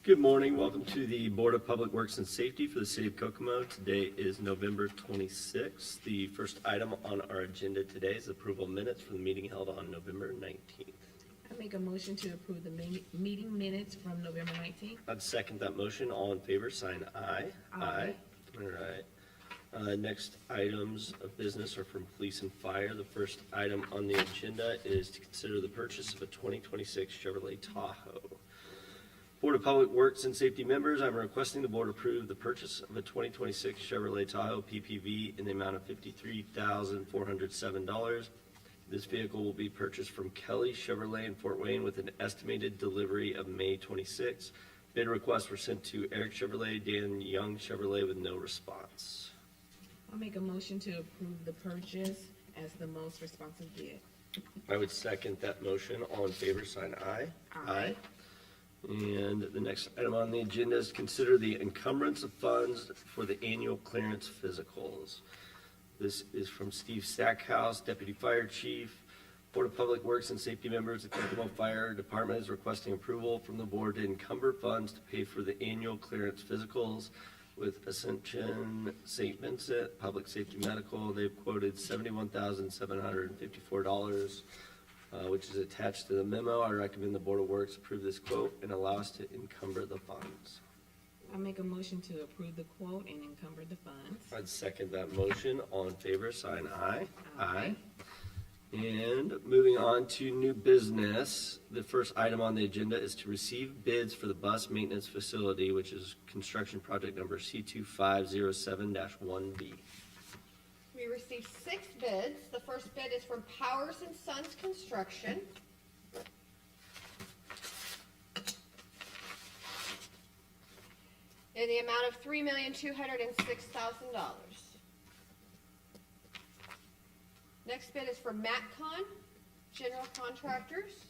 Good morning. Welcome to the Board of Public Works and Safety for the City of Kokomo. Today is November 26th. The first item on our agenda today is approval of minutes from the meeting held on November 19th. I make a motion to approve the meeting minutes from November 19th. I'd second that motion. All in favor, sign aye. Aye. All right. Next items of business are from police and fire. The first item on the agenda is to consider the purchase of a 2026 Chevrolet Tahoe. Board of Public Works and Safety members, I'm requesting the board approve the purchase of a 2026 Chevrolet Tahoe PPV in the amount of $53,407. This vehicle will be purchased from Kelly Chevrolet in Fort Wayne with an estimated delivery of May 26. Bid requests were sent to Eric Chevrolet, Dan Young Chevrolet with no response. I'll make a motion to approve the purchase as the most responsive bid. I would second that motion. All in favor, sign aye. Aye. And the next item on the agenda is consider the encumbrance of funds for the annual clearance physicals. This is from Steve Stackhouse, Deputy Fire Chief. Board of Public Works and Safety members, the Kokomo Fire Department is requesting approval from the board to encumber funds to pay for the annual clearance physicals with Ascension St. Vincent Public Safety Medical. They've quoted $71,754. Which is attached to the memo. I recommend the Board of Works approve this quote and allow us to encumber the funds. I'll make a motion to approve the quote and encumber the funds. I'd second that motion. All in favor, sign aye. Aye. And moving on to new business, the first item on the agenda is to receive bids for the bus maintenance facility, which is construction project number C2507-1B. We received 6 bids. The first bid is from Powers and Sons Construction. In the amount of $3,206,000. Next bid is from MatCon General Contractors.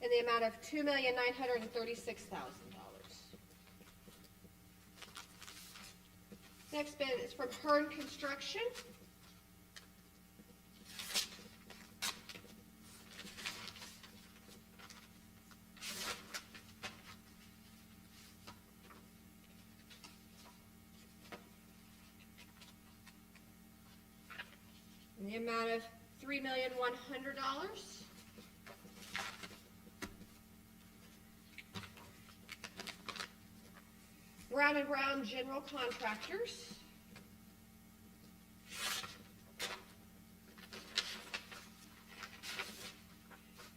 In the amount of $2,936,000. Next bid is from Hearn Construction. In the amount of $3,100,000. Brown and Brown General Contractors.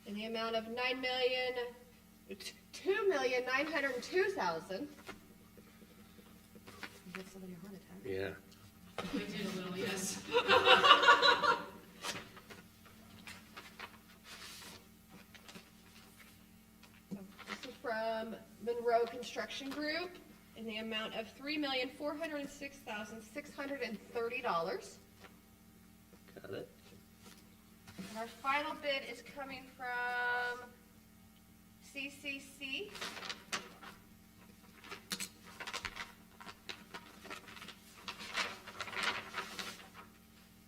In the amount of $2,902,000. Give somebody a heart attack. Yeah. We did a little, yes. This is from Monroe Construction Group in the amount of $3,406,630. Got it. And our final bid is coming from CCC.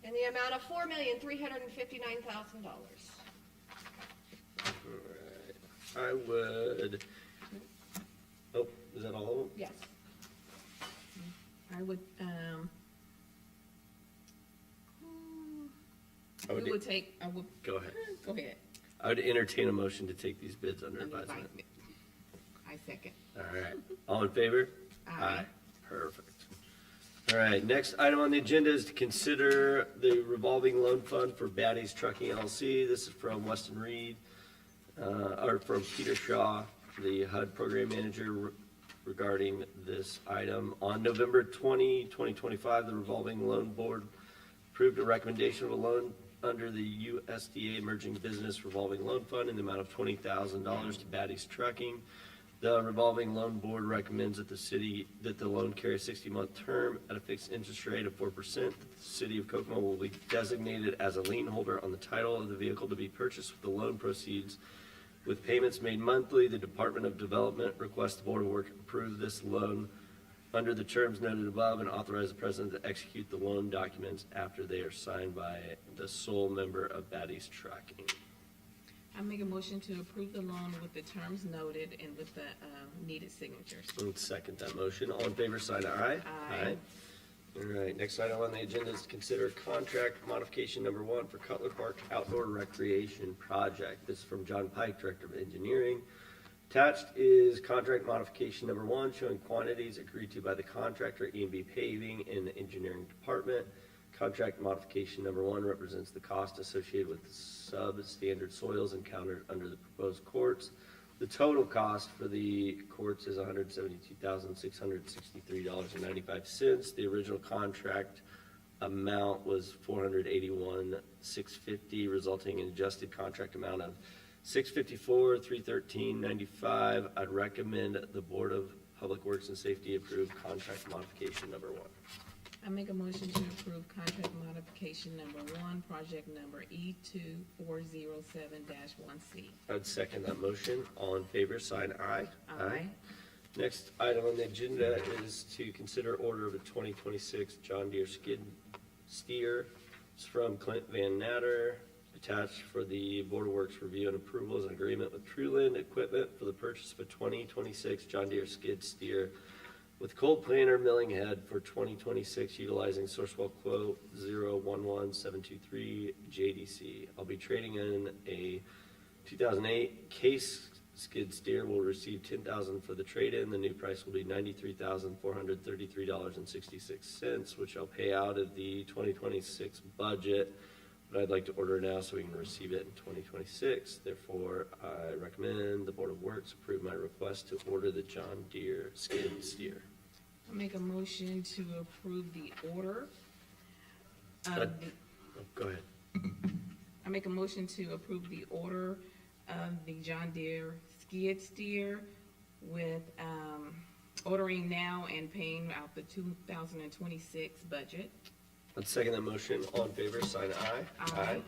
In the amount of $4,359,000. All right. I would, oh, is that all of them? Yes. I would, I would, go ahead. Go ahead. I would entertain a motion to take these bids under advisement. I second. All right. All in favor? Aye. Perfect. All right, next item on the agenda is to consider the revolving loan fund for Batty's Trucking LLC. This is from Weston Reed, or from Peter Shaw, the HUD program manager, regarding this item. On November 20, 2025, the revolving loan board approved a recommendation of a loan under the USDA Emerging Business Revolving Loan Fund in the amount of $20,000 to Batty's Trucking. The revolving loan board recommends that the loan carry a 60-month term at a fixed interest rate of 4%. The city of Kokomo will be designated as a lien holder on the title of the vehicle to be purchased with the loan proceeds with payments made monthly. The Department of Development requests the Board of Works approve this loan under the terms noted above and authorize the president to execute the loan documents after they are signed by the sole member of Batty's Trucking. I make a motion to approve the loan with the terms noted and with the needed signatures. And second that motion. All in favor, sign aye. Aye. All right, next item on the agenda is to consider contract modification number 1 for Cutler Park Outdoor Recreation Project. This is from John Pike, Director of Engineering. Attached is contract modification number 1 showing quantities agreed to by the contractor, E&B Paving, in the engineering department. Contract modification number 1 represents the cost associated with substandard soils encountered under the proposed courts. The total cost for the courts is $172,663.95. The original contract amount was $481,650, resulting in adjusted contract amount of $654,313.95. I'd recommend the Board of Public Works and Safety approve contract modification number 1. I make a motion to approve contract modification number 1, project number E2407-1C. I'd second that motion. All in favor, sign aye. Aye. Next item on the agenda is to consider order of the 2026 John Deere skid steer. It's from Clint Van Natter. Attached for the Board of Works review and approval is an agreement with Truland Equipment for the purchase of a 2026 John Deere skid steer with cold planer milling head for 2026 utilizing Sourcewell quote 011723 JDC. I'll be trading in a 2008 Case skid steer. Will receive $10,000 for the trade-in. The new price will be $93,433.66, which I'll pay out of the 2026 budget. But I'd like to order now so we can receive it in 2026. Therefore, I recommend the Board of Works approve my request to order the John Deere skid steer. I make a motion to approve the order of Oh, the, go ahead. I make a motion to approve the order of the John Deere skid steer with, ordering now and paying out the 2026 budget. Let's second that motion. All in favor, sign aye. Aye.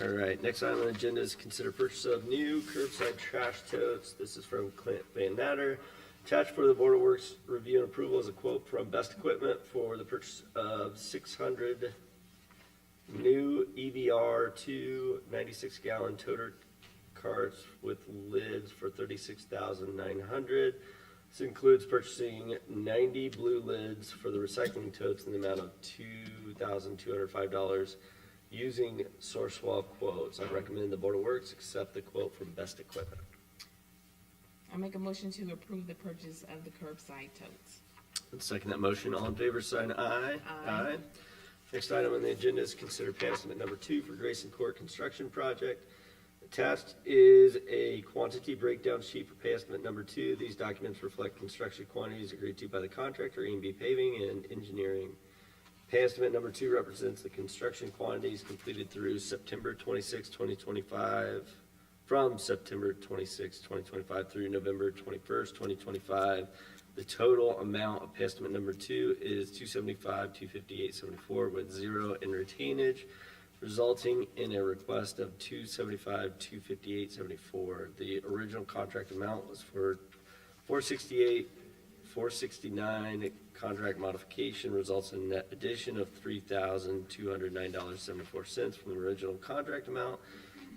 All right, next item on the agenda is consider purchase of new curbside trash totes. This is from Clint Van Natter. Attached for the Board of Works review and approval is a quote from Best Equipment for the purchase of 600 new EBR 2 96-gallon toter carts with lids for $36,900. This includes purchasing 90 blue lids for the recycling totes in the amount of $2,205 using Sourcewell quotes. I recommend the Board of Works accept the quote from Best Equipment. I make a motion to approve the purchase of the curbside totes. Let's second that motion. All in favor, sign aye. Aye. Next item on the agenda is consider pay estimate number 2 for Grayson Court Construction Project. Attached is a quantity breakdown sheet for pay estimate number 2. These documents reflect construction quantities agreed to by the contractor, E&B Paving and Engineering. Pay estimate number 2 represents the construction quantities completed through September 26, 2025, from September 26, 2025 through November 21st, 2025. The total amount of pay estimate number 2 is $275,258.74 with 0 in retainage, resulting in a request of $275,258.74. The original contract amount was for $468,469. Contract modification results in net addition of $3,209.74 from the original contract amount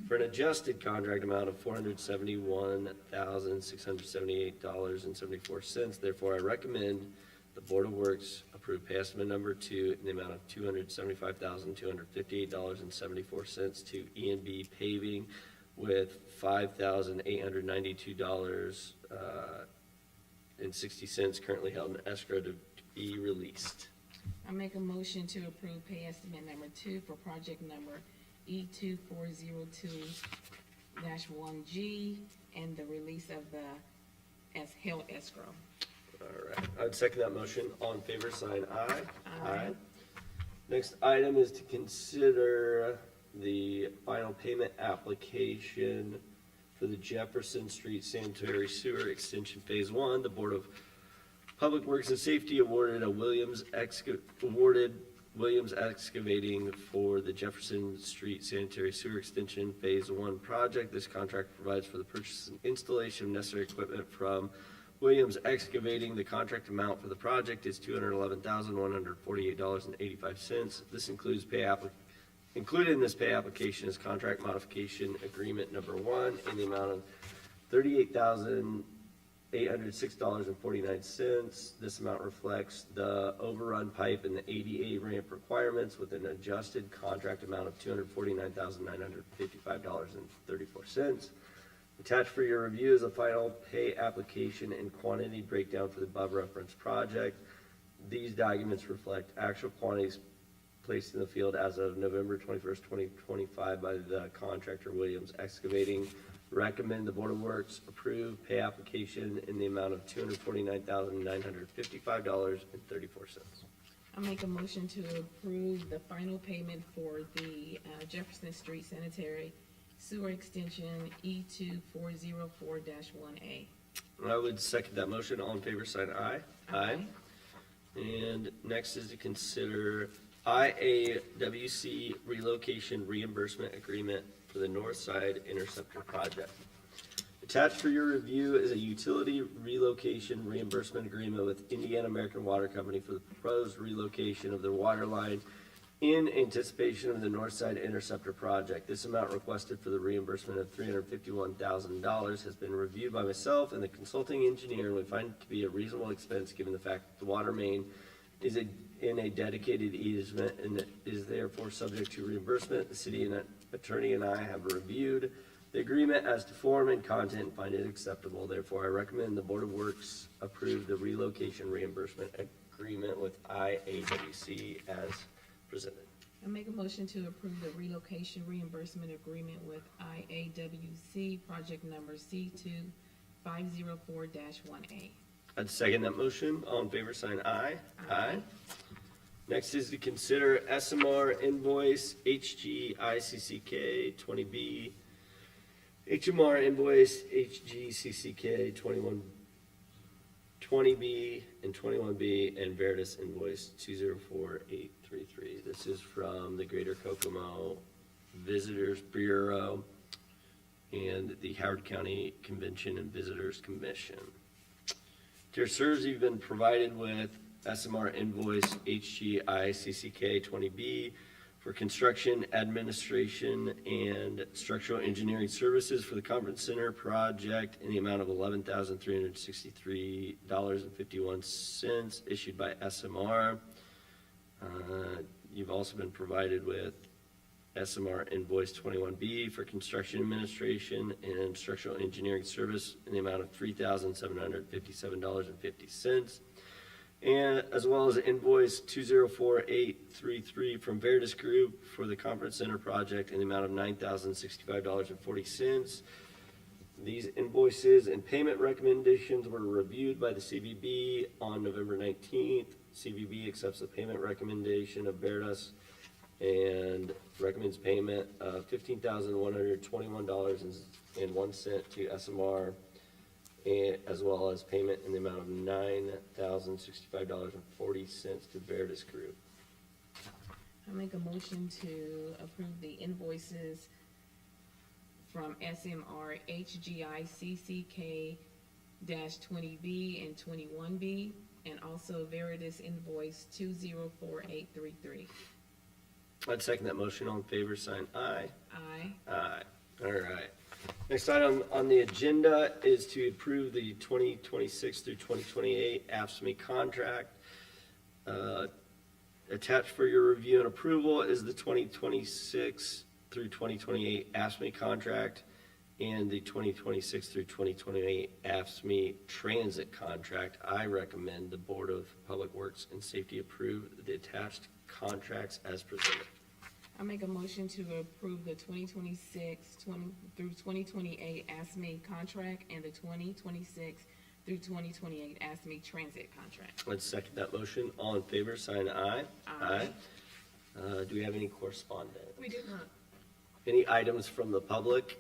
for an adjusted contract amount of $471,678.74. Therefore, I recommend the Board of Works approve pay estimate number 2 in the amount of $275,258.74 to E&B Paving with $5,892.60 currently held in escrow to be released. I make a motion to approve pay estimate number 2 for project number E2402-1G and the release of the held escrow. All right, I'd second that motion. All in favor, sign aye. Aye. Next item is to consider the final payment application for the Jefferson Street Sanitary Sewer Extension Phase 1. The Board of Public Works and Safety awarded Williams Excavating for the Jefferson Street Sanitary Sewer Extension Phase 1 project. This contract provides for the purchase and installation of necessary equipment from Williams Excavating. The contract amount for the project is $211,148.85. This includes included in this pay application is contract modification agreement number 1 in the amount of $38,806.49. This amount reflects the overrun pipe and the ADA ramp requirements with an adjusted contract amount of $249,955.34. Attached for your review is a final pay application and quantity breakdown for the above referenced project. These documents reflect actual quantities placed in the field as of November 21st, 2025 by the contractor Williams Excavating. Recommend the Board of Works approve pay application in the amount of $249,955.34. I'll make a motion to approve the final payment for the Jefferson Street Sanitary Sewer Extension E2404-1A. I would second that motion. All in favor, sign aye. Aye. And next is to consider IAWC relocation reimbursement agreement for the North Side Interceptor project. Attached for your review is a utility relocation reimbursement agreement with Indiana American Water Company for the proposed relocation of their water line in anticipation of the North Side Interceptor project. This amount requested for the reimbursement of $351,000 has been reviewed by myself and the consulting engineer, and we find it to be a reasonable expense given the fact that the water main is in a dedicated easement and is therefore subject to reimbursement. The city attorney and I have reviewed the agreement as to form and content and find it acceptable. Therefore, I recommend the Board of Works approve the relocation reimbursement agreement with IAWC as presented. I make a motion to approve the relocation reimbursement agreement with IAWC, project number C2504-1A. I'd second that motion. All in favor, sign aye. Aye. Next is to consider SMR invoice HGICCK 20B, HMR invoice HGCCK 20B and 21B, and Veritas invoice 204833. This is from the Greater Kokomo Visitors Bureau and the Howard County Convention and Visitors Commission. Dear sirs, you've been provided with SMR invoice HGICCK 20B for construction, administration, and structural engineering services for the conference center project in the amount of $11,363.51 issued by SMR. You've also been provided with SMR invoice 21B for construction administration and structural engineering service in the amount of $3,757.50. And as well as invoice 204833 from Veritas Group for the conference center project in the amount of $9,065.40. These invoices and payment recommendations were reviewed by the CVB on November 19th. CVB accepts the payment recommendation of Veritas and recommends payment of $15,121.01 to SMR, as well as payment in the amount of $9,065.40 to Veritas Group. I make a motion to approve the invoices from SMR HGICCK -20B and 21B, and also Veritas invoice 204833. I'd second that motion. All in favor, sign aye. Aye. Aye. All right. Next item on the agenda is to approve the 2026 through 2028 AFSCME contract. Attached for your review and approval is the 2026 through 2028 AFSCME contract and the 2026 through 2028 AFSCME transit contract. I recommend the Board of Public Works and Safety approve the attached contracts as presented. I make a motion to approve the 2026 through 2028 ASME contract and the 2026 through 2028 ASME transit contract. Let's second that motion. All in favor, sign aye. Aye. Do we have any correspondence? We do not. Any items from the public?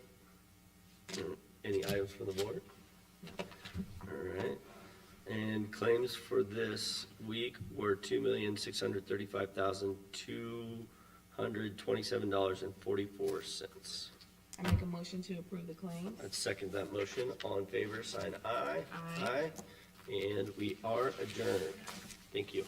Or any items from the board? All right. And claims for this week were $2,635,227.44. I make a motion to approve the claims. I'd second that motion. All in favor, sign aye. Aye. And we are adjourned. Thank you.